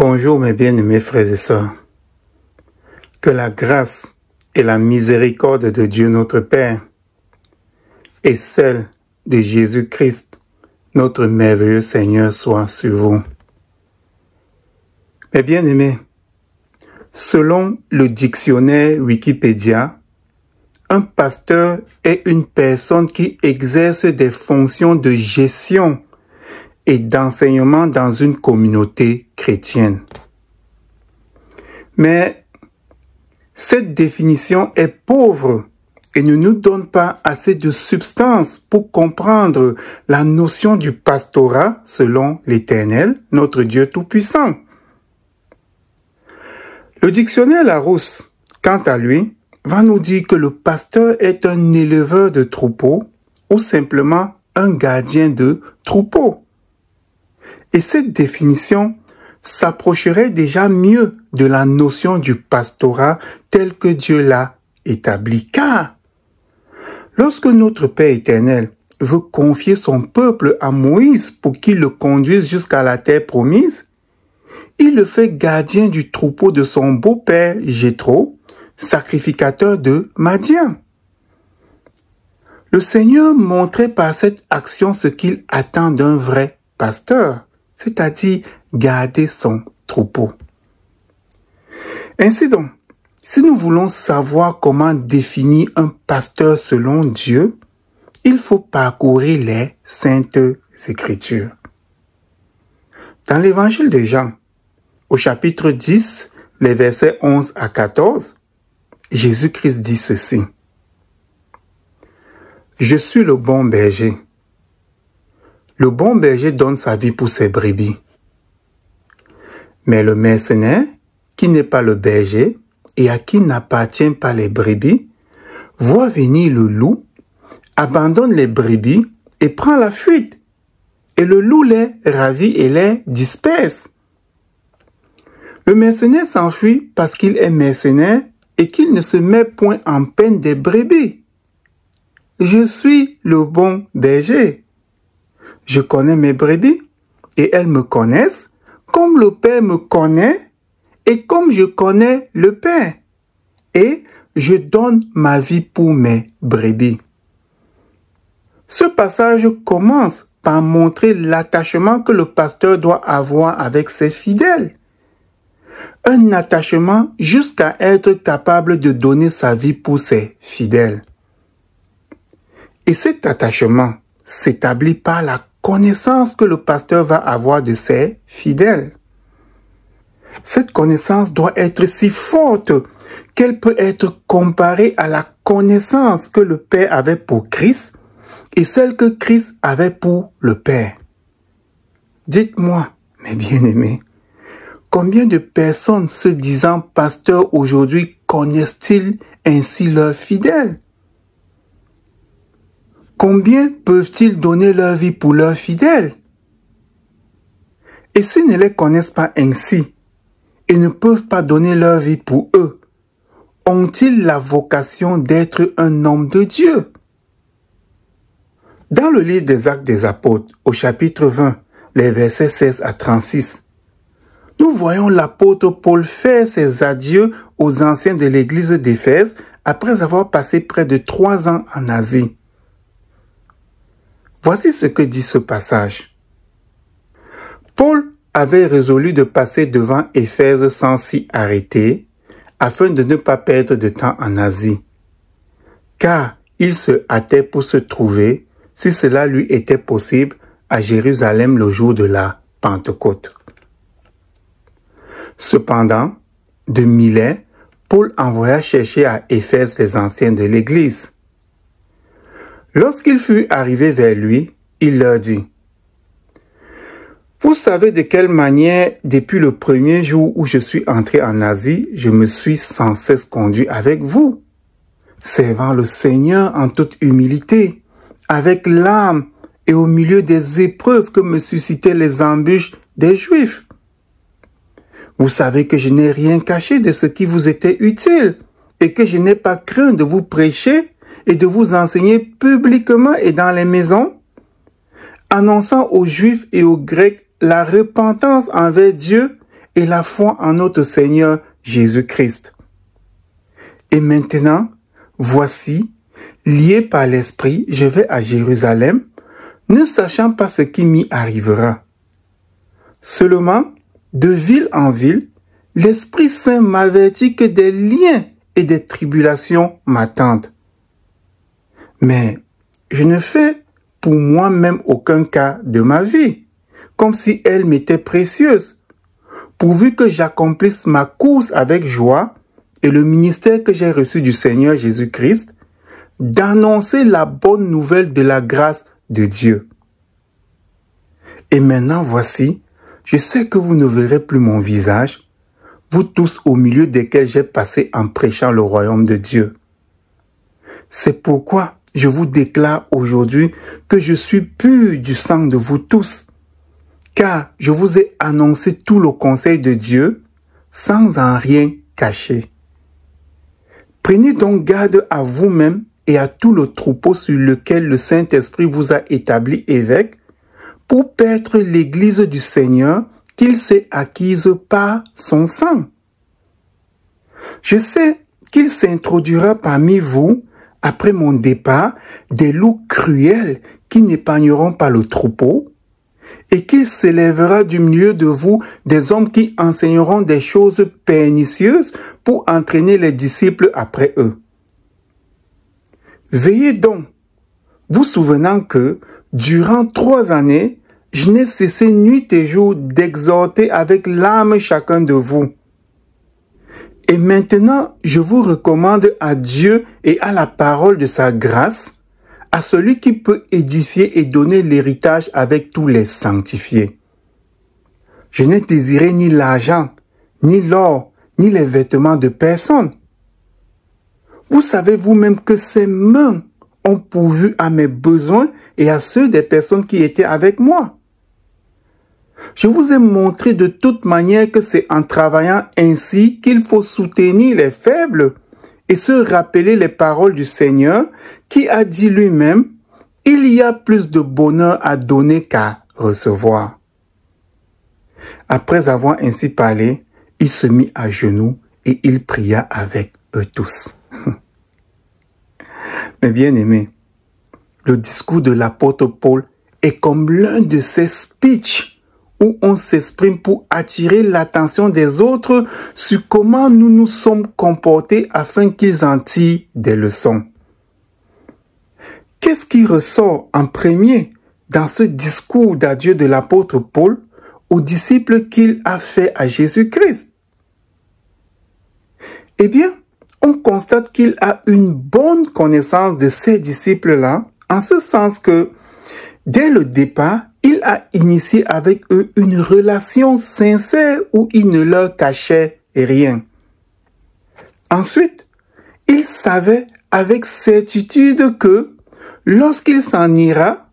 Bonjour mes bien-aimés frères et sœurs. Que la grâce et la miséricorde de Dieu notre Père et celle de Jésus-Christ, notre merveilleux Seigneur, soient sur vous. Mes bien-aimés, selon le dictionnaire Wikipédia, un pasteur est une personne qui exerce des fonctions de gestion et d'enseignement dans une communauté chrétienne. Mais cette définition est pauvre et ne nous donne pas assez de substance pour comprendre la notion du pastorat selon l'Éternel, notre Dieu Tout-Puissant. Le dictionnaire Larousse, quant à lui, va nous dire que le pasteur est un éleveur de troupeaux ou simplement un gardien de troupeaux. Et cette définition s'approcherait déjà mieux de la notion du pastorat tel que Dieu l'a établi. Car lorsque notre Père éternel veut confier son peuple à Moïse pour qu'il le conduise jusqu'à la terre promise, il le fait gardien du troupeau de son beau-père Jéthro, sacrificateur de Madian. Le Seigneur montrait par cette action ce qu'il attend d'un vrai pasteur, c'est-à-dire garder son troupeau. Ainsi donc, si nous voulons savoir comment définir un pasteur selon Dieu, il faut parcourir les Saintes Écritures. Dans l'évangile de Jean, au chapitre 10, les versets 11 à 14, Jésus-Christ dit ceci. « Je suis le bon berger. Le bon berger donne sa vie pour ses brebis. Mais le mercenaire, qui n'est pas le berger et à qui n'appartient pas les brebis, voit venir le loup, abandonne les brebis et prend la fuite. Et le loup les ravit et les disperse. Le mercenaire s'enfuit parce qu'il est mercenaire et qu'il ne se met point en peine des brebis. Je suis le bon berger. Je connais mes brebis et elles me connaissent comme le Père me connaît et comme je connais le Père. Et je donne ma vie pour mes brebis. » Ce passage commence par montrer l'attachement que le pasteur doit avoir avec ses fidèles. Un attachement jusqu'à être capable de donner sa vie pour ses fidèles. Et cet attachement s'établit par la connaissance que le pasteur va avoir de ses fidèles. Cette connaissance doit être si forte qu'elle peut être comparée à la connaissance que le Père avait pour Christ et celle que Christ avait pour le Père. Dites-moi, mes bien-aimés, combien de personnes se disant pasteurs aujourd'hui connaissent-ils ainsi leurs fidèles? Combien peuvent-ils donner leur vie pour leurs fidèles? Et s'ils ne les connaissent pas ainsi et ne peuvent pas donner leur vie pour eux, ont-ils la vocation d'être un homme de Dieu? Dans le livre des Actes des Apôtres, au chapitre 20, les versets 16 à 36, nous voyons l'apôtre Paul faire ses adieux aux anciens de l'église d'Éphèse après avoir passé près de 3 ans en Asie. Voici ce que dit ce passage. Paul avait résolu de passer devant Éphèse sans s'y arrêter, afin de ne pas perdre de temps en Asie, car il se hâtait pour se trouver, si cela lui était possible, à Jérusalem le jour de la Pentecôte. Cependant, de Milet, Paul envoya chercher à Éphèse les anciens de l'Église. Lorsqu'il fut arrivé vers lui, il leur dit, « Vous savez de quelle manière, depuis le premier jour où je suis entré en Asie, je me suis sans cesse conduit avec vous, servant le Seigneur en toute humilité, avec l'âme et au milieu des épreuves que me suscitaient les embûches des Juifs. Vous savez que je n'ai rien caché de ce qui vous était utile et que je n'ai pas craint de vous prêcher et de vous enseigner publiquement et dans les maisons, annonçant aux Juifs et aux Grecs la repentance envers Dieu et la foi en notre Seigneur Jésus-Christ. Et maintenant, voici, lié par l'Esprit, je vais à Jérusalem, ne sachant pas ce qui m'y arrivera. Seulement, de ville en ville, l'Esprit Saint m'avertit que des liens et des tribulations m'attendent. Mais je ne fais pour moi-même aucun cas de ma vie, comme si elle m'était précieuse, pourvu que j'accomplisse ma course avec joie et le ministère que j'ai reçu du Seigneur Jésus-Christ, d'annoncer la bonne nouvelle de la grâce de Dieu. Et maintenant, voici, je sais que vous ne verrez plus mon visage, vous tous au milieu desquels j'ai passé en prêchant le royaume de Dieu. C'est pourquoi je vous déclare aujourd'hui que je suis pur du sang de vous tous, car je vous ai annoncé tout le conseil de Dieu sans en rien cacher. Prenez donc garde à vous-même et à tout le troupeau sur lequel le Saint-Esprit vous a établi évêque, pour paître l'Église du Seigneur qu'il s'est acquise par son sang. Je sais qu'il s'introduira parmi vous, après mon départ, des loups cruels qui n'épargneront pas le troupeau, et qu'il s'élèvera du milieu de vous des hommes qui enseigneront des choses pernicieuses pour entraîner les disciples après eux. Veillez donc, vous souvenant que, durant 3 années, je n'ai cessé nuit et jour d'exhorter avec larmes chacun de vous. Et maintenant, je vous recommande à Dieu et à la parole de sa grâce, à celui qui peut édifier et donner l'héritage avec tous les sanctifiés. Je n'ai désiré ni l'argent, ni l'or, ni les vêtements de personne. Vous savez vous-même que ces mains ont pourvu à mes besoins et à ceux des personnes qui étaient avec moi. Je vous ai montré de toute manière que c'est en travaillant ainsi qu'il faut soutenir les faibles et se rappeler les paroles du Seigneur qui a dit lui-même, « Il y a plus de bonheur à donner qu'à recevoir. » Après avoir ainsi parlé, il se mit à genoux et il pria avec eux tous. Mais bien aimé, le discours de l'apôtre Paul est comme l'un de ces speeches où on s'exprime pour attirer l'attention des autres sur comment nous nous sommes comportés afin qu'ils en tirent des leçons. Qu'est-ce qui ressort en premier dans ce discours d'adieu de l'apôtre Paul aux disciples qu'il a fait à Jésus-Christ? Eh bien, on constate qu'il a une bonne connaissance de ces disciples-là, en ce sens que, dès le départ, il a initié avec eux une relation sincère où il ne leur cachait rien. Ensuite, il savait avec certitude que, lorsqu'il s'en ira,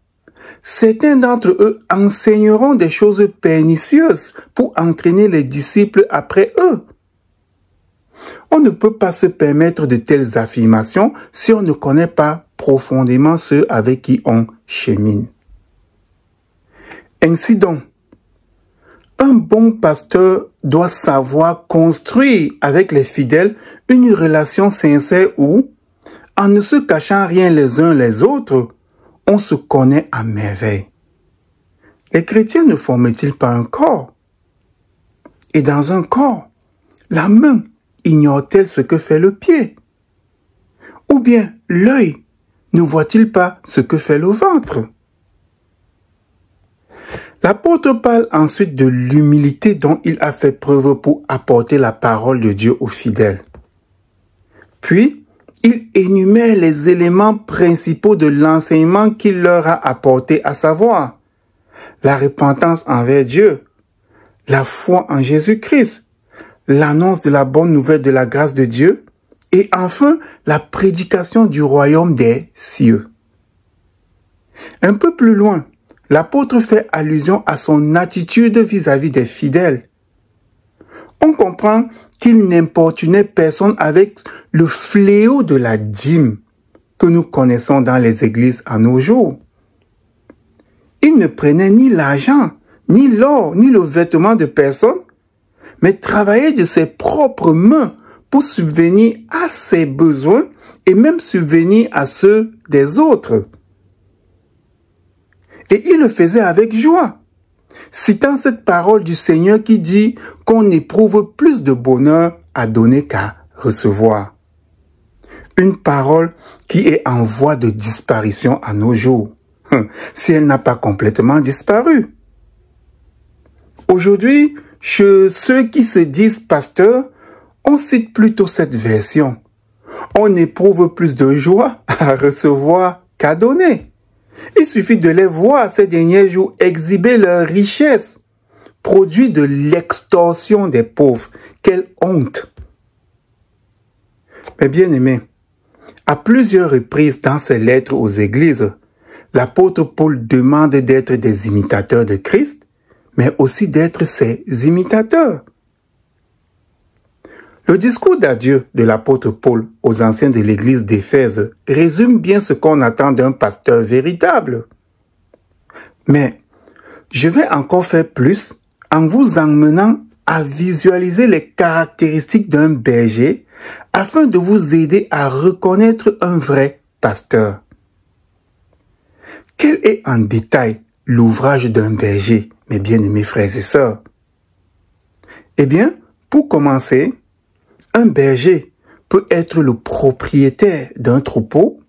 certains d'entre eux enseigneront des choses pernicieuses pour entraîner les disciples après eux. On ne peut pas se permettre de telles affirmations si on ne connaît pas profondément ceux avec qui on chemine. Ainsi donc, un bon pasteur doit savoir construire avec les fidèles une relation sincère où, en ne se cachant rien les uns les autres, on se connaît à merveille. Les chrétiens ne forment-ils pas un corps? Et dans un corps, la main ignore-t-elle ce que fait le pied? Ou bien l'œil ne voit-il pas ce que fait le ventre? L'apôtre parle ensuite de l'humilité dont il a fait preuve pour apporter la parole de Dieu aux fidèles. Puis, il énumère les éléments principaux de l'enseignement qu'il leur a apporté, à savoir la repentance envers Dieu, la foi en Jésus-Christ, l'annonce de la bonne nouvelle de la grâce de Dieu et enfin la prédication du royaume des cieux. Un peu plus loin, l'apôtre fait allusion à son attitude vis-à-vis des fidèles. On comprend qu'il n'importunait personne avec le fléau de la dîme que nous connaissons dans les églises à nos jours. Il ne prenait ni l'argent, ni l'or, ni le vêtement de personne, mais travailler de ses propres mains pour subvenir à ses besoins et même subvenir à ceux des autres. Et il le faisait avec joie, citant cette parole du Seigneur qui dit qu'on éprouve plus de bonheur à donner qu'à recevoir. Une parole qui est en voie de disparition à nos jours, si elle n'a pas complètement disparu. Aujourd'hui, chez ceux qui se disent pasteurs, on cite plutôt cette version. On éprouve plus de joie à recevoir qu'à donner. Il suffit de les voir ces derniers jours exhiber leur richesse, produit de l'extorsion des pauvres. Quelle honte! Mais bien aimés, à plusieurs reprises dans ses lettres aux églises, l'apôtre Paul demande d'être des imitateurs de Christ, mais aussi d'être ses imitateurs. Le discours d'adieu de l'apôtre Paul aux anciens de l'église d'Éphèse résume bien ce qu'on attend d'un pasteur véritable. Mais je vais encore faire plus en vous emmenant à visualiser les caractéristiques d'un berger afin de vous aider à reconnaître un vrai pasteur. Quel est en détail l'ouvrage d'un berger, mes bien-aimés frères et sœurs? Eh bien, pour commencer, un berger peut être le propriétaire d'un troupeau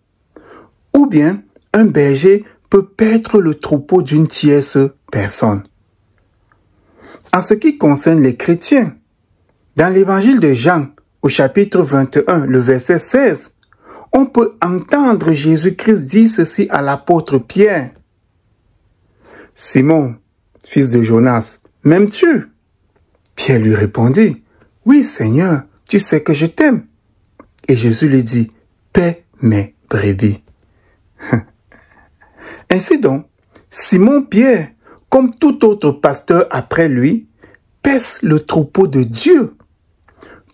ou bien un berger peut paître le troupeau d'une tierce personne. En ce qui concerne les chrétiens, dans l'évangile de Jean, au chapitre 21, le verset 16, on peut entendre Jésus-Christ dire ceci à l'apôtre Pierre. « Simon, fils de Jonas, m'aimes-tu » Pierre lui répondit, « Oui, Seigneur, tu sais que je t'aime. » Et Jésus lui dit, « Paie mes brebis. » Ainsi donc, Simon-Pierre, comme tout autre pasteur après lui, paisse le troupeau de Dieu.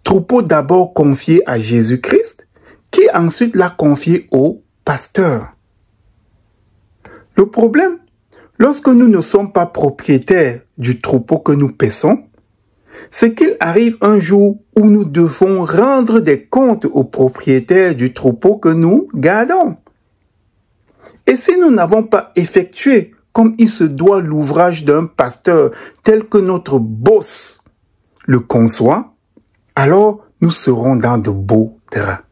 Troupeau d'abord confié à Jésus-Christ, qui ensuite l'a confié au pasteur. Le problème, lorsque nous ne sommes pas propriétaires du troupeau que nous paissons, c'est qu'il arrive un jour où nous devons rendre des comptes aux propriétaires du troupeau que nous gardons. Et si nous n'avons pas effectué comme il se doit l'ouvrage d'un pasteur tel que notre boss le conçoit, alors nous serons dans de beaux draps.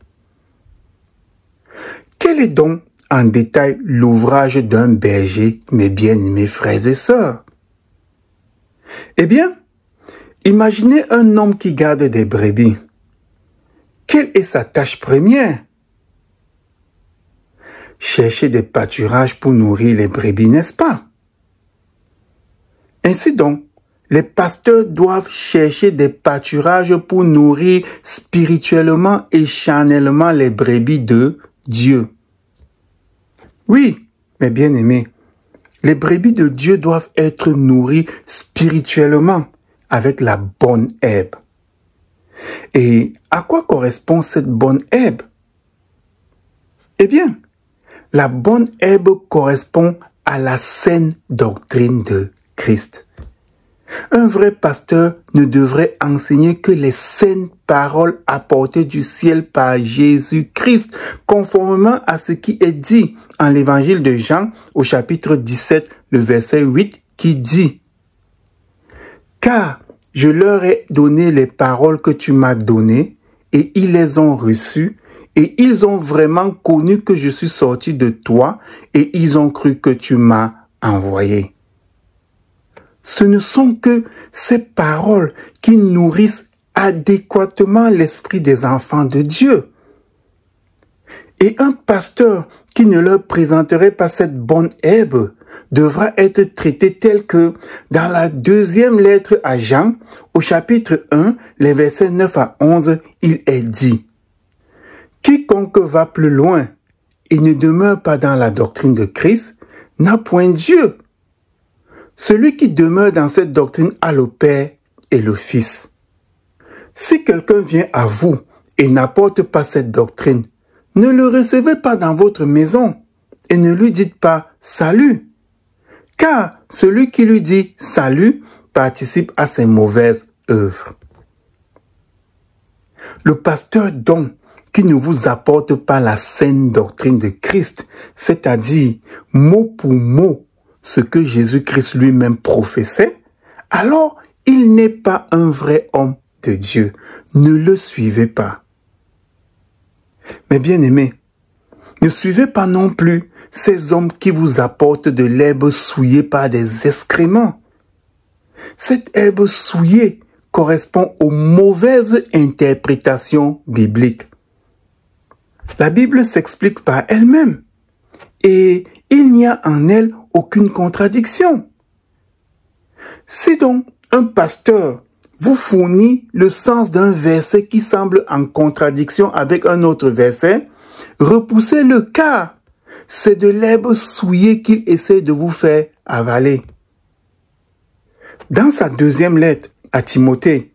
Quel est donc en détail l'ouvrage d'un berger, mes bien-aimés frères et sœurs? Eh bien, imaginez un homme qui garde des brebis. Quelle est sa tâche première? Chercher des pâturages pour nourrir les brebis, n'est-ce pas? Ainsi donc, les pasteurs doivent chercher des pâturages pour nourrir spirituellement et charnellement les brebis de Dieu. Oui, mes bien-aimés, les brebis de Dieu doivent être nourries spirituellement avec la bonne herbe. Et à quoi correspond cette bonne herbe? Eh bien, la bonne herbe correspond à la saine doctrine de Christ. Un vrai pasteur ne devrait enseigner que les saines paroles apportées du ciel par Jésus-Christ, conformément à ce qui est dit en l'évangile de Jean au chapitre 17, le verset 8, qui dit « Car je leur ai donné les paroles que tu m'as données, et ils les ont reçues, et ils ont vraiment connu que je suis sorti de toi, et ils ont cru que tu m'as envoyé. » Ce ne sont que ces paroles qui nourrissent adéquatement l'esprit des enfants de Dieu. Et un pasteur qui ne leur présenterait pas cette bonne herbe devra être traité tel que dans la deuxième lettre à Jean, au chapitre 1, les versets 9 à 11, il est dit « Quiconque va plus loin et ne demeure pas dans la doctrine de Christ n'a point Dieu. Celui qui demeure dans cette doctrine a le Père et le Fils. Si quelqu'un vient à vous et n'apporte pas cette doctrine, ne le recevez pas dans votre maison et ne lui dites pas « Salut », car celui qui lui dit « Salut » participe à ses mauvaises œuvre. Le pasteur donc qui ne vous apporte pas la saine doctrine de Christ, c'est-à-dire mot pour mot ce que Jésus-Christ lui-même professait, alors il n'est pas un vrai homme de Dieu. Ne le suivez pas. Mais bien aimés, ne suivez pas non plus ces hommes qui vous apportent de l'herbe souillée par des excréments. Cette herbe souillée correspond aux mauvaises interprétations bibliques. La Bible s'explique par elle-même et il n'y a en elle aucune contradiction. Si donc un pasteur vous fournit le sens d'un verset qui semble en contradiction avec un autre verset, repoussez-le car c'est de l'herbe souillée qu'il essaie de vous faire avaler. Dans sa deuxième lettre à Timothée,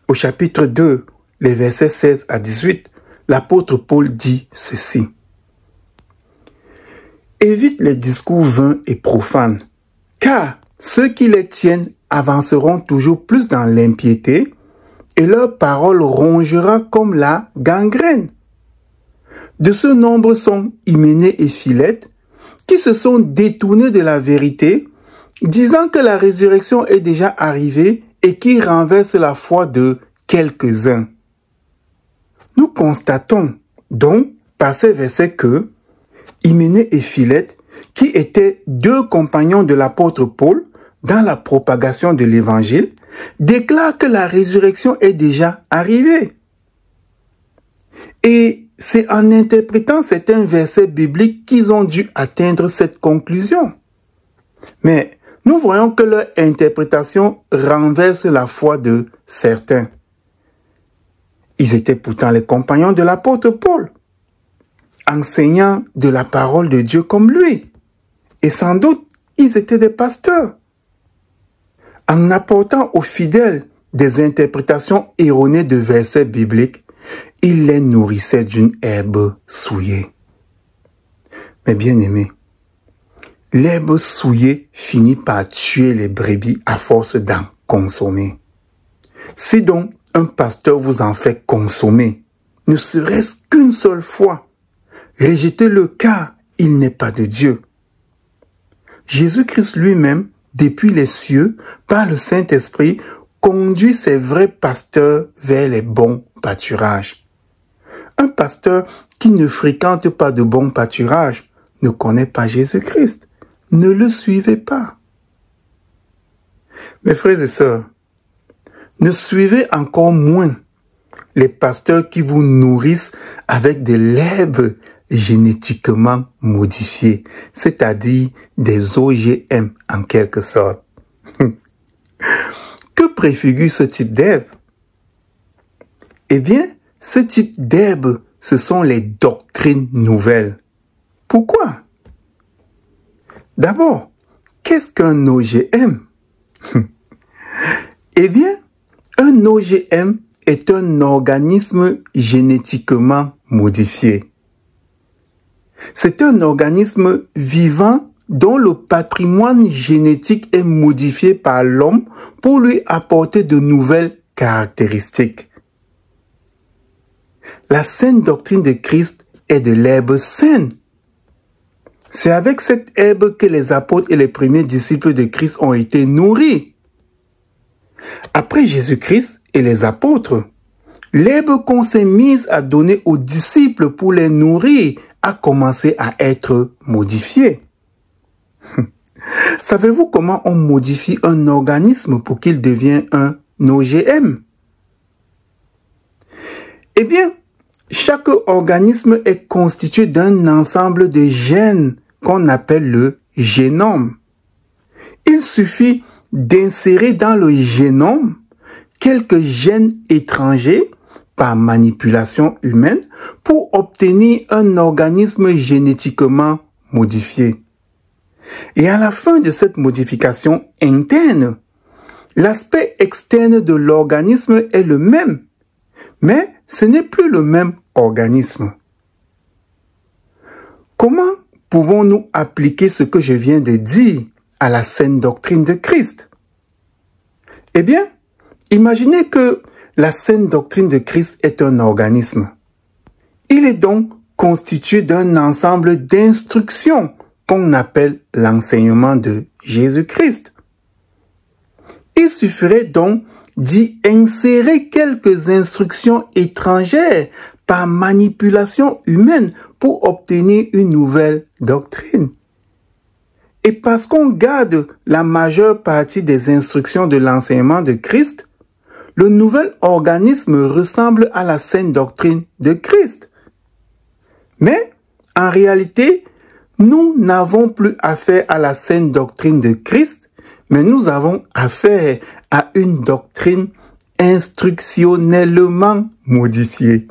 au chapitre 2, les versets 16 à 18, l'apôtre Paul dit ceci. Évite les discours vains et profanes, car ceux qui les tiennent avanceront toujours plus dans l'impiété et leur parole rongera comme la gangrène. De ce nombre sont Hyménée et Philette, qui se sont détournés de la vérité, disant que la résurrection est déjà arrivée et qui renversent la foi de quelques-uns. Nous constatons donc par ces versets que Hyménée et Philette, qui étaient deux compagnons de l'apôtre Paul dans la propagation de l'évangile, déclarent que la résurrection est déjà arrivée. Et c'est en interprétant certains versets bibliques qu'ils ont dû atteindre cette conclusion. Mais nous voyons que leur interprétation renverse la foi de certains. Ils étaient pourtant les compagnons de l'apôtre Paul, enseignant de la parole de Dieu comme lui. Et sans doute, ils étaient des pasteurs. En apportant aux fidèles des interprétations erronées de versets bibliques, ils les nourrissaient d'une herbe souillée. Mais bien aimés, l'herbe souillée finit par tuer les brebis à force d'en consommer. Si donc un pasteur vous en fait consommer, ne serait-ce qu'une seule fois, rejetez-le car il n'est pas de Dieu. Jésus-Christ lui-même, depuis les cieux, par le Saint-Esprit, conduit ses vrais pasteurs vers les bons pâturages. Un pasteur qui ne fréquente pas de bons pâturages ne connaît pas Jésus-Christ. Ne le suivez pas. Mes frères et sœurs, ne suivez encore moins les pasteurs qui vous nourrissent avec de l'herbe génétiquement modifiée, c'est-à-dire des OGM en quelque sorte. Que préfigure ce type d'herbe? Eh bien, ce type d'herbe, ce sont les doctrines nouvelles. Pourquoi? D'abord, qu'est-ce qu'un OGM? Eh bien, un OGM est un organisme génétiquement modifié. C'est un organisme vivant dont le patrimoine génétique est modifié par l'homme pour lui apporter de nouvelles caractéristiques. La saine doctrine de Christ est de l'herbe saine. C'est avec cette herbe que les apôtres et les premiers disciples de Christ ont été nourris. Après Jésus-Christ et les apôtres, l'herbe qu'on s'est mise à donner aux disciples pour les nourrir a commencé à être modifiée. Savez-vous comment on modifie un organisme pour qu'il devienne un OGM? Eh bien, chaque organisme est constitué d'un ensemble de gènes qu'on appelle le génome. Il suffit d'insérer dans le génome quelques gènes étrangers par manipulation humaine pour obtenir un organisme génétiquement modifié. Et à la fin de cette modification interne, l'aspect externe de l'organisme est le même, mais ce n'est plus le même organisme. Comment pouvons-nous appliquer ce que je viens de dire à la saine doctrine de Christ? Eh bien, Imaginez que la saine doctrine de Christ est un organisme. Il est donc constitué d'un ensemble d'instructions qu'on appelle l'enseignement de Jésus-Christ. Il suffirait donc d'y insérer quelques instructions étrangères par manipulation humaine pour obtenir une nouvelle doctrine. Et parce qu'on garde la majeure partie des instructions de l'enseignement de Christ, le nouvel organisme ressemble à la saine doctrine de Christ. Mais, en réalité, nous n'avons plus affaire à la saine doctrine de Christ, mais nous avons affaire à une doctrine instructionnellement modifiée.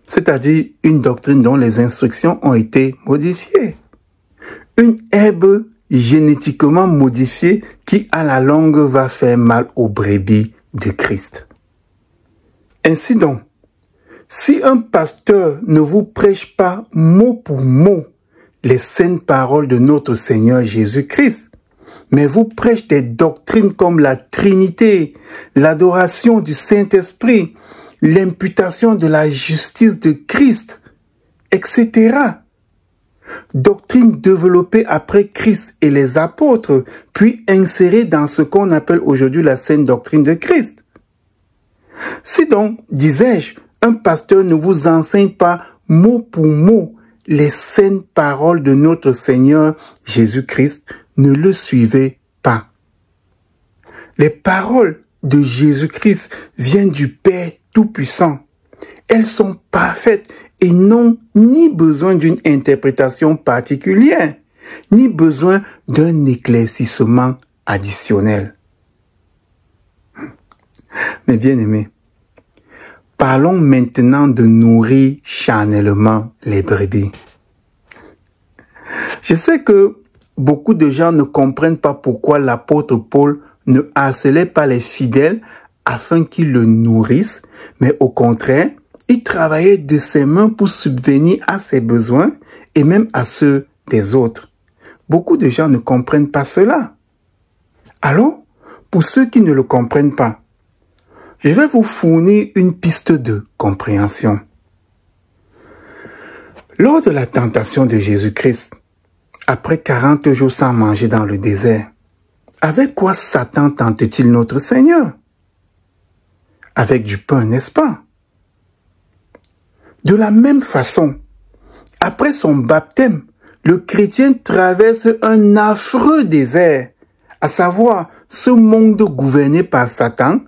C'est-à-dire une doctrine dont les instructions ont été modifiées. Une herbe génétiquement modifiée qui, à la longue, va faire mal aux brebis de Christ. Ainsi donc, si un pasteur ne vous prêche pas mot pour mot les saintes paroles de notre Seigneur Jésus-Christ, mais vous prêche des doctrines comme la Trinité, l'adoration du Saint-Esprit, l'imputation de la justice de Christ, etc. Doctrine développée après Christ et les apôtres, puis insérée dans ce qu'on appelle aujourd'hui la saine doctrine de Christ. Si donc, disais-je, un pasteur ne vous enseigne pas mot pour mot les saintes paroles de notre Seigneur Jésus-Christ, ne le suivez pas. Les paroles de Jésus-Christ viennent du Père Tout-Puissant. Elles sont parfaites et n'ont ni besoin d'une interprétation particulière, ni besoin d'un éclaircissement additionnel. Mes bien-aimés, parlons maintenant de nourrir charnellement les brebis. Je sais que beaucoup de gens ne comprennent pas pourquoi l'apôtre Paul ne harcelait pas les fidèles afin qu'ils le nourrissent, mais au contraire, il travaillait de ses mains pour subvenir à ses besoins et même à ceux des autres. Beaucoup de gens ne comprennent pas cela. Alors, pour ceux qui ne le comprennent pas, je vais vous fournir une piste de compréhension. Lors de la tentation de Jésus-Christ, après 40 jours sans manger dans le désert, avec quoi Satan tente-t-il notre Seigneur? Avec du pain, n'est-ce pas? De la même façon, après son baptême, le chrétien traverse un affreux désert, à savoir ce monde gouverné par Satan,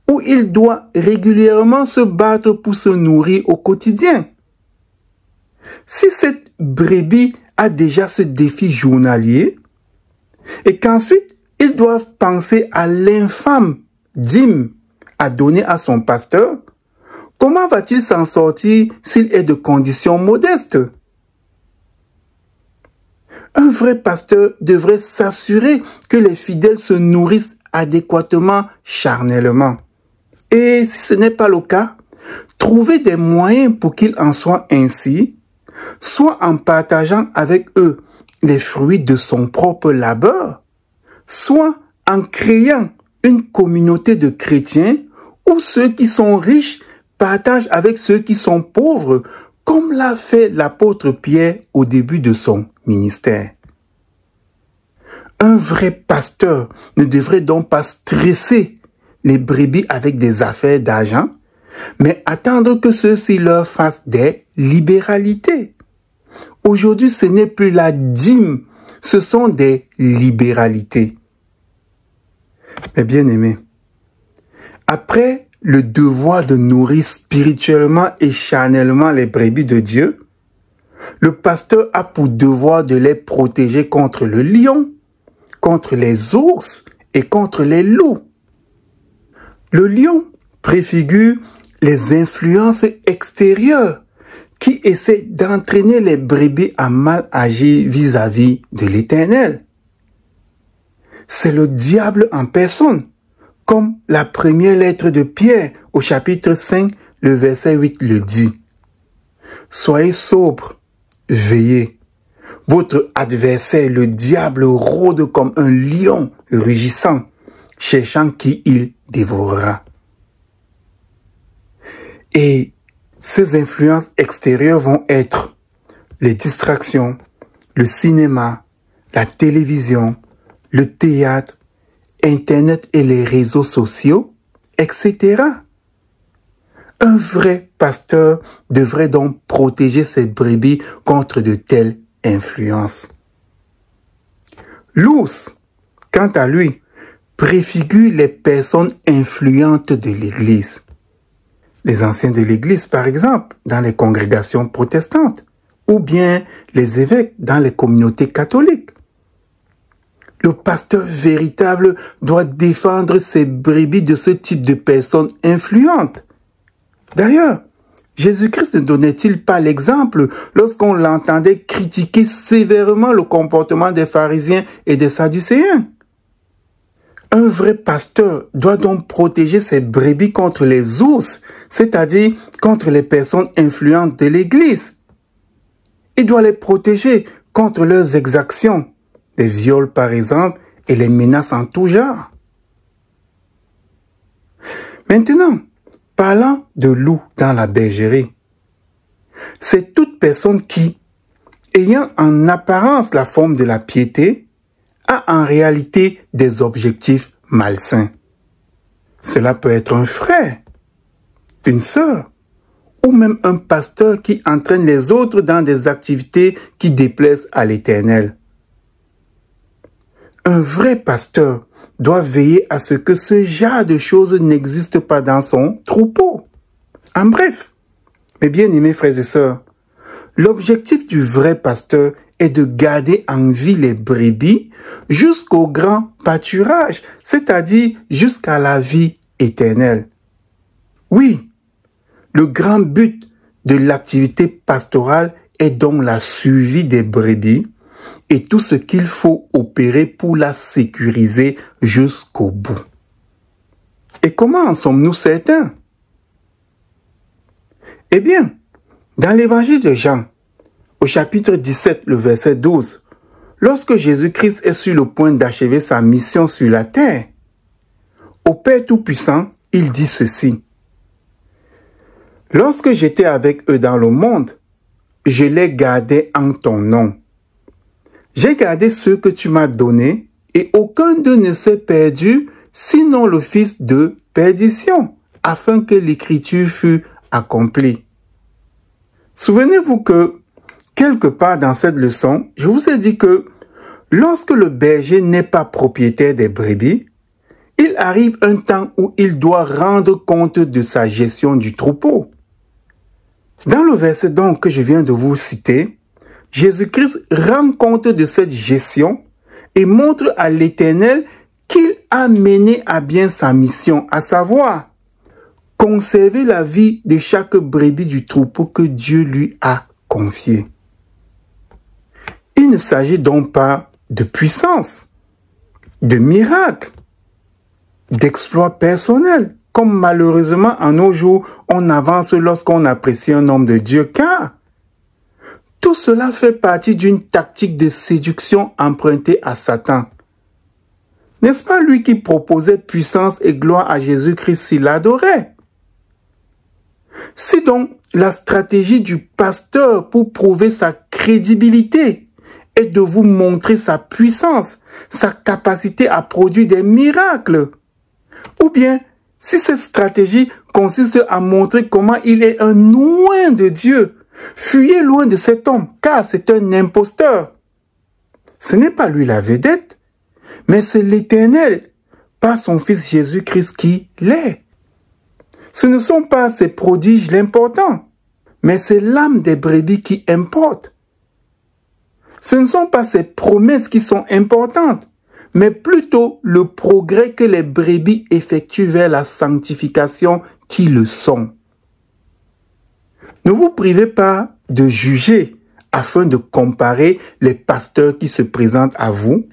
où il doit régulièrement se battre pour se nourrir au quotidien. Si cette brebis a déjà ce défi journalier, et qu'ensuite ils doivent penser à l'infâme dîme à donner à son pasteur, comment va-t-il s'en sortir s'il est de conditions modestes? Un vrai pasteur devrait s'assurer que les fidèles se nourrissent adéquatement charnellement. Et si ce n'est pas le cas, trouver des moyens pour qu'il en soit ainsi, soit en partageant avec eux les fruits de son propre labeur, soit en créant une communauté de chrétiens où ceux qui sont riches partagent avec ceux qui sont pauvres, comme l'a fait l'apôtre Pierre au début de son ministère. Un vrai pasteur ne devrait donc pas stresser les brebis avec des affaires d'argent, mais attendre que ceux-ci leur fassent des libéralités. Aujourd'hui, ce n'est plus la dîme, ce sont des libéralités. Mes bien-aimés, après le devoir de nourrir spirituellement et charnellement les brebis de Dieu, le pasteur a pour devoir de les protéger contre le lion, contre les ours et contre les loups. Le lion préfigure les influences extérieures qui essaient d'entraîner les brebis à mal agir vis-à-vis de l'Éternel. C'est le diable en personne, comme la première lettre de Pierre au chapitre 5, le verset 8 le dit. Soyez sobres, veillez. Votre adversaire, le diable, rôde comme un lion rugissant, cherchant qui il dévorera. Et ces influences extérieures vont être les distractions, le cinéma, la télévision, le théâtre, Internet et les réseaux sociaux, etc. Un vrai pasteur devrait donc protéger ses brebis contre de telles influences. L'ours, quant à lui, préfigure les personnes influentes de l'Église. Les anciens de l'Église, par exemple, dans les congrégations protestantes, ou bien les évêques dans les communautés catholiques. Le pasteur véritable doit défendre ses brebis de ce type de personnes influentes. D'ailleurs, Jésus-Christ ne donnait-il pas l'exemple lorsqu'on l'entendait critiquer sévèrement le comportement des pharisiens et des sadducéens? Un vrai pasteur doit donc protéger ses brebis contre les ours, c'est-à-dire contre les personnes influentes de l'Église. Il doit les protéger contre leurs exactions, les viols par exemple, et les menaces en tout genre. Maintenant, parlant de loup dans la bergerie, c'est toute personne qui, ayant en apparence la forme de la piété, a en réalité des objectifs malsains. Cela peut être un frère, une sœur, ou même un pasteur qui entraîne les autres dans des activités qui déplaisent à l'Éternel. Un vrai pasteur doit veiller à ce que ce genre de choses n'existe pas dans son troupeau. En bref, mes bien-aimés frères et sœurs, l'objectif du vrai pasteur est de garder en vie les brebis jusqu'au grand pâturage, c'est-à-dire jusqu'à la vie éternelle. Oui, le grand but de l'activité pastorale est donc la survie des brebis et tout ce qu'il faut opérer pour la sécuriser jusqu'au bout. Et comment en sommes-nous certains? Eh bien, dans l'évangile de Jean, au chapitre 17, le verset 12, lorsque Jésus-Christ est sur le point d'achever sa mission sur la terre, au Père Tout-Puissant, il dit ceci. « Lorsque j'étais avec eux dans le monde, je les gardais en ton nom. J'ai gardé ceux que tu m'as donnés, et aucun d'eux ne s'est perdu, sinon le fils de perdition, afin que l'écriture fût accomplie. » Souvenez-vous que, quelque part dans cette leçon, je vous ai dit que lorsque le berger n'est pas propriétaire des brebis, il arrive un temps où il doit rendre compte de sa gestion du troupeau. Dans le verset donc que je viens de vous citer, Jésus-Christ rend compte de cette gestion et montre à l'Éternel qu'il a mené à bien sa mission, à savoir conserver la vie de chaque brebis du troupeau que Dieu lui a confié. Il ne s'agit donc pas de puissance, de miracle, d'exploit personnel, comme malheureusement en nos jours on avance lorsqu'on apprécie un homme de Dieu, car tout cela fait partie d'une tactique de séduction empruntée à Satan. N'est-ce pas lui qui proposait puissance et gloire à Jésus-Christ s'il l'adorait? Si donc la stratégie du pasteur pour prouver sa crédibilité est de vous montrer sa puissance, sa capacité à produire des miracles, ou bien si cette stratégie consiste à montrer comment il est un loin de Dieu, fuyez loin de cet homme, car c'est un imposteur. Ce n'est pas lui la vedette, mais c'est l'Éternel, par son Fils Jésus-Christ qui l'est. Ce ne sont pas ces prodiges l'important, mais c'est l'âme des brebis qui importe. Ce ne sont pas ces promesses qui sont importantes, mais plutôt le progrès que les brebis effectuent vers la sanctification qui le sont. Ne vous privez pas de juger afin de comparer les pasteurs qui se présentent à vous,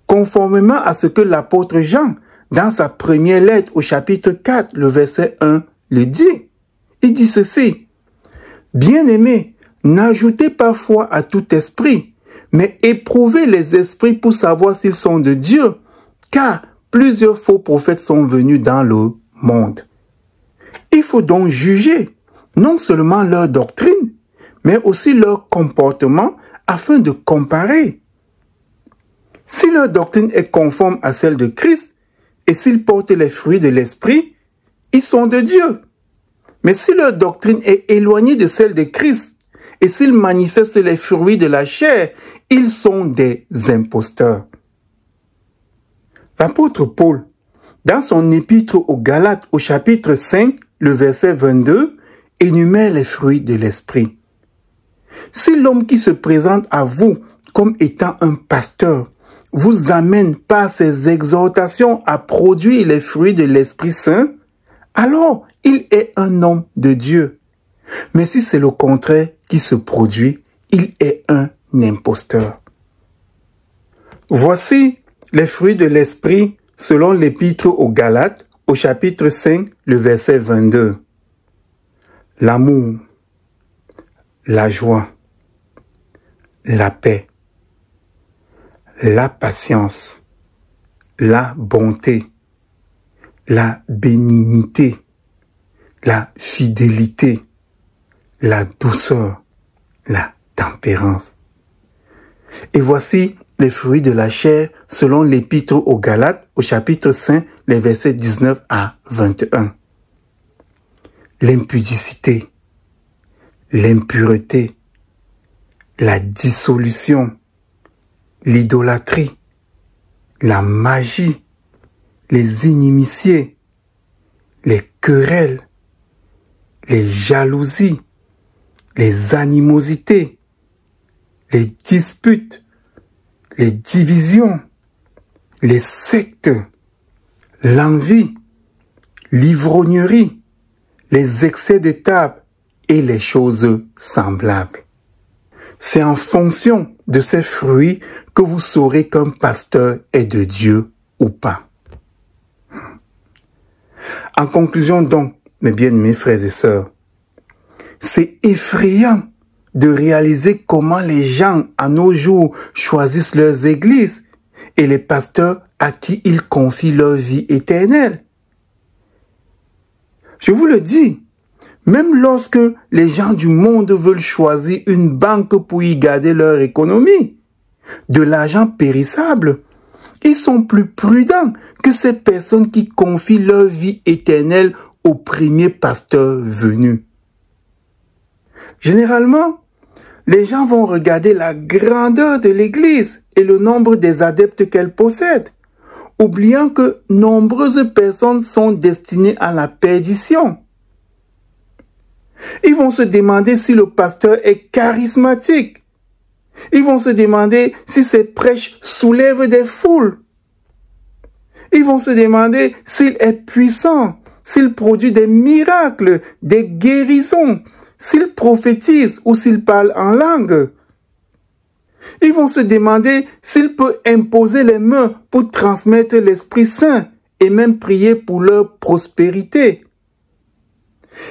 conformément à ce que l'apôtre Jean, dans sa première lettre au chapitre 4, le verset 1, le dit. Il dit ceci. « Bien-aimés, n'ajoutez pas foi à tout esprit, mais éprouvez les esprits pour savoir s'ils sont de Dieu, car plusieurs faux prophètes sont venus dans le monde. » Il faut donc juger non seulement leur doctrine, mais aussi leur comportement afin de comparer. Si leur doctrine est conforme à celle de Christ et s'ils portent les fruits de l'Esprit, ils sont de Dieu. Mais si leur doctrine est éloignée de celle de Christ et s'ils manifestent les fruits de la chair, ils sont des imposteurs. L'apôtre Paul, dans son épître aux Galates au chapitre 5, le verset 22, énumère les fruits de l'Esprit. Si l'homme qui se présente à vous comme étant un pasteur vous amène par ses exhortations à produire les fruits de l'Esprit Saint, alors il est un homme de Dieu. Mais si c'est le contraire qui se produit, il est un imposteur. Voici les fruits de l'Esprit selon l'épître aux Galates au chapitre 5, le verset 22. L'amour, la joie, la paix, la patience, la bonté, la bénignité, la fidélité, la douceur, la tempérance. Et voici les fruits de la chair selon l'épître aux Galates au chapitre 5, les versets 19 à 21. L'impudicité, l'impureté, la dissolution, l'idolâtrie, la magie, les inimitiés, les querelles, les jalousies, les animosités, les disputes, les divisions, les sectes, l'envie, l'ivrognerie, les excès de table et les choses semblables. C'est en fonction de ces fruits que vous saurez qu'un pasteur est de Dieu ou pas. En conclusion donc, mes bien-aimés frères et sœurs, c'est effrayant de réaliser comment les gens à nos jours choisissent leurs églises et les pasteurs à qui ils confient leur vie éternelle. Je vous le dis, même lorsque les gens du monde veulent choisir une banque pour y garder leur économie, de l'argent périssable, ils sont plus prudents que ces personnes qui confient leur vie éternelle au premier pasteur venu. Généralement, les gens vont regarder la grandeur de l'Église et le nombre des adeptes qu'elle possède, oubliant que nombreuses personnes sont destinées à la perdition. Ils vont se demander si le pasteur est charismatique. Ils vont se demander si ses prêches soulèvent des foules. Ils vont se demander s'il est puissant, s'il produit des miracles, des guérisons, s'il prophétise ou s'il parle en langue. Ils vont se demander s'il peut imposer les mains pour transmettre l'Esprit Saint et même prier pour leur prospérité.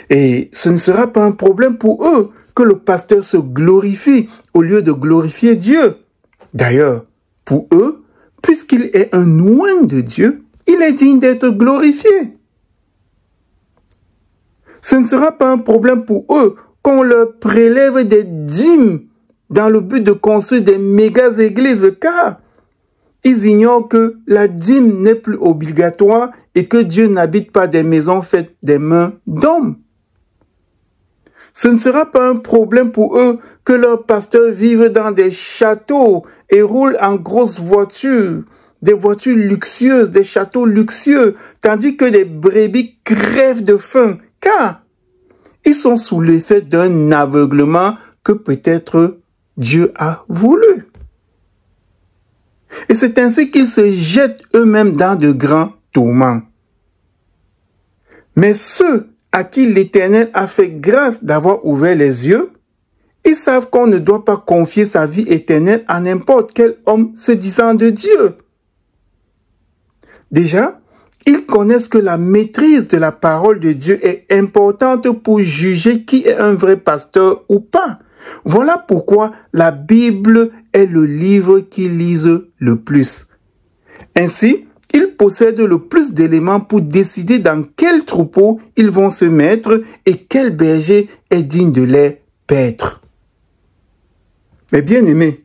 Et ce ne sera pas un problème pour eux que le pasteur se glorifie au lieu de glorifier Dieu. D'ailleurs, pour eux, puisqu'il est un oint de Dieu, il est digne d'être glorifié. Ce ne sera pas un problème pour eux qu'on leur prélève des dîmes dans le but de construire des méga-églises, car ils ignorent que la dîme n'est plus obligatoire et que Dieu n'habite pas des maisons faites des mains d'hommes. Ce ne sera pas un problème pour eux que leurs pasteurs vivent dans des châteaux et roulent en grosses voitures, des voitures luxueuses, des châteaux luxueux, tandis que les brebis crèvent de faim, car ils sont sous l'effet d'un aveuglement que peut-être Dieu a voulu. Et c'est ainsi qu'ils se jettent eux-mêmes dans de grands tourments. Mais ceux à qui l'Éternel a fait grâce d'avoir ouvert les yeux, ils savent qu'on ne doit pas confier sa vie éternelle à n'importe quel homme se disant de Dieu. Déjà, ils connaissent que la maîtrise de la parole de Dieu est importante pour juger qui est un vrai pasteur ou pas. Voilà pourquoi la Bible est le livre qu'ils lisent le plus. Ainsi, ils possèdent le plus d'éléments pour décider dans quel troupeau ils vont se mettre et quel berger est digne de les paître. Mais bien aimé,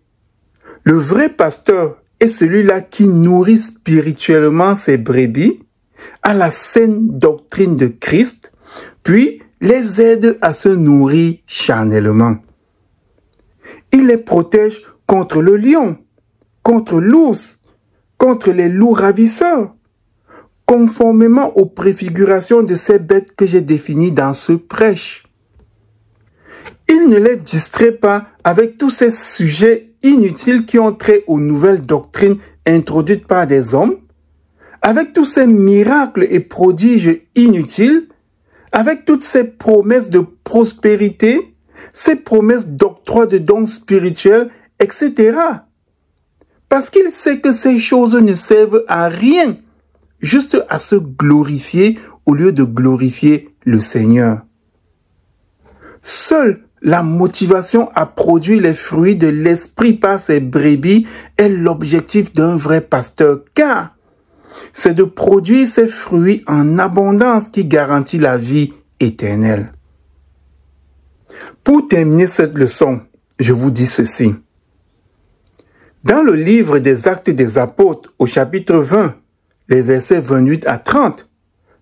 le vrai pasteur est celui-là qui nourrit spirituellement ses brebis à la saine doctrine de Christ, puis les aide à se nourrir charnellement. Il les protège contre le lion, contre l'ours, contre les loups ravisseurs, conformément aux préfigurations de ces bêtes que j'ai définies dans ce prêche. Il ne les distrait pas avec tous ces sujets inutiles qui ont trait aux nouvelles doctrines introduites par des hommes, avec tous ces miracles et prodiges inutiles, avec toutes ces promesses de prospérité, ces promesses d'octroi de dons spirituels, etc. Parce qu'il sait que ces choses ne servent à rien, juste à se glorifier au lieu de glorifier le Seigneur. Seule la motivation à produire les fruits de l'esprit par ses brebis est l'objectif d'un vrai pasteur, car c'est de produire ces fruits en abondance qui garantit la vie éternelle. Pour terminer cette leçon, je vous dis ceci. Dans le livre des Actes des Apôtres, au chapitre 20, les versets 28 à 30,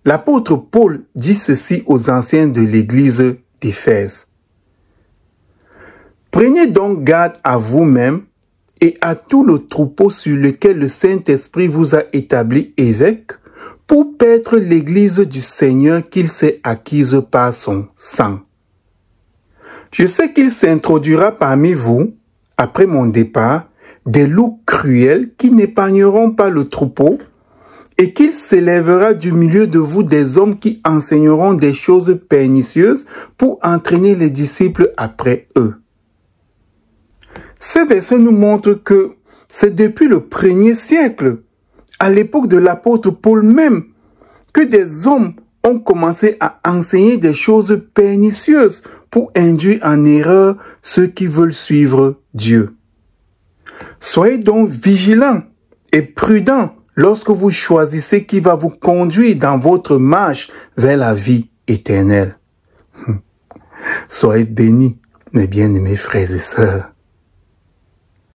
l'apôtre Paul dit ceci aux anciens de l'église d'Éphèse. Prenez donc garde à vous-même et à tout le troupeau sur lequel le Saint-Esprit vous a établi évêque pour paître l'église du Seigneur qu'il s'est acquise par son sang. Je sais qu'il s'introduira parmi vous, après mon départ, des loups cruels qui n'épargneront pas le troupeau, et qu'il s'élèvera du milieu de vous des hommes qui enseigneront des choses pernicieuses pour entraîner les disciples après eux. Ces versets nous montrent que c'est depuis le 1er siècle, à l'époque de l'apôtre Paul même, que des hommes ont commencé à enseigner des choses pernicieuses pour induire en erreur ceux qui veulent suivre Dieu. Soyez donc vigilants et prudents lorsque vous choisissez qui va vous conduire dans votre marche vers la vie éternelle. Soyez bénis, mes bien-aimés frères et sœurs.